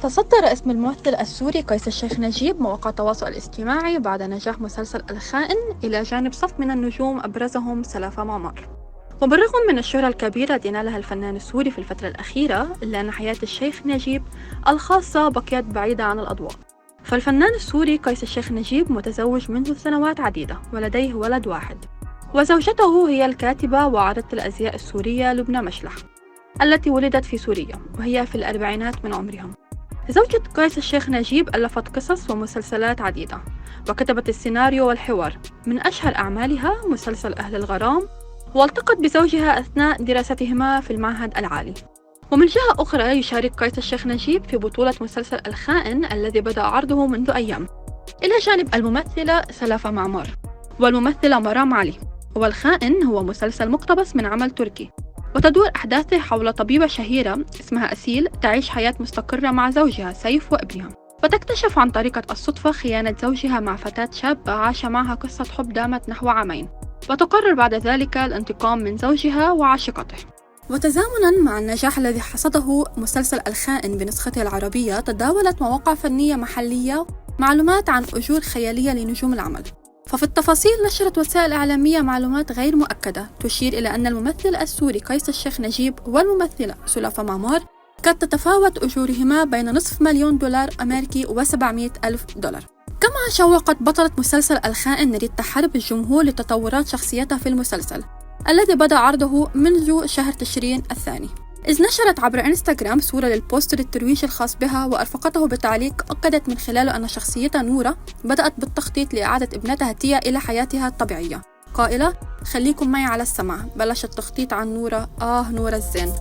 تصدر اسم الممثل السوري قيس الشيخ نجيب مواقع التواصل الاجتماعي بعد نجاح مسلسل الخائن إلى جانب صف من النجوم أبرزهم سلافة معمر. وبالرغم من الشهرة الكبيرة التي نالها الفنان السوري في الفترة الأخيرة، إلا أن حياة الشيخ نجيب الخاصة بقيت بعيدة عن الأضواء. فالفنان السوري قيس الشيخ نجيب متزوج منذ سنوات عديدة ولديه ولد واحد، وزوجته هي الكاتبة وعارضة الأزياء السورية لبنى مشلح التي ولدت في سوريا وهي في الأربعينات من عمرها. زوجة قيس الشيخ نجيب ألفت قصص ومسلسلات عديدة، وكتبت السيناريو والحوار. من أشهر أعمالها مسلسل أهل الغرام، والتقت بزوجها أثناء دراستهما في المعهد العالي. ومن جهة أخرى يشارك قيس الشيخ نجيب في بطولة مسلسل الخائن الذي بدأ عرضه منذ أيام، إلى جانب الممثلة سلافة معمر والممثلة مرام علي. والخائن هو مسلسل مقتبس من عمل تركي، وتدور أحداثه حول طبيبة شهيرة اسمها أسيل تعيش حياة مستقرة مع زوجها سيف وابنها، وتكتشف عن طريقة الصدفة خيانة زوجها مع فتاة شابة عاش معها قصة حب دامت نحو عامين، وتقرر بعد ذلك الانتقام من زوجها وعاشقته. وتزامنا مع النجاح الذي حصده مسلسل الخائن بنسخته العربية، تداولت مواقع فنية محلية معلومات عن أجور خيالية لنجوم العمل. ففي التفاصيل نشرت وسائل إعلامية معلومات غير مؤكدة تشير إلى أن الممثل السوري قيس الشيخ نجيب والممثلة سلافة معمر قد تتفاوت أجورهما بين $500,000 أمريكي و700,000 دولار. كما شوقت بطلة مسلسل الخائن نريد تحرب الجمهور لتطورات شخصيتها في المسلسل الذي بدأ عرضه منذ شهر تشرين الثاني، إذ نشرت عبر إنستغرام صورة للبوستر الترويجي الخاص بها وأرفقته بتعليق أكدت من خلاله أن شخصيتها نورة بدأت بالتخطيط لإعادة ابنتها تيا إلى حياتها الطبيعية، قائلة: خليكم معي على السمع، بلش التخطيط عن نورة، نورة الزين.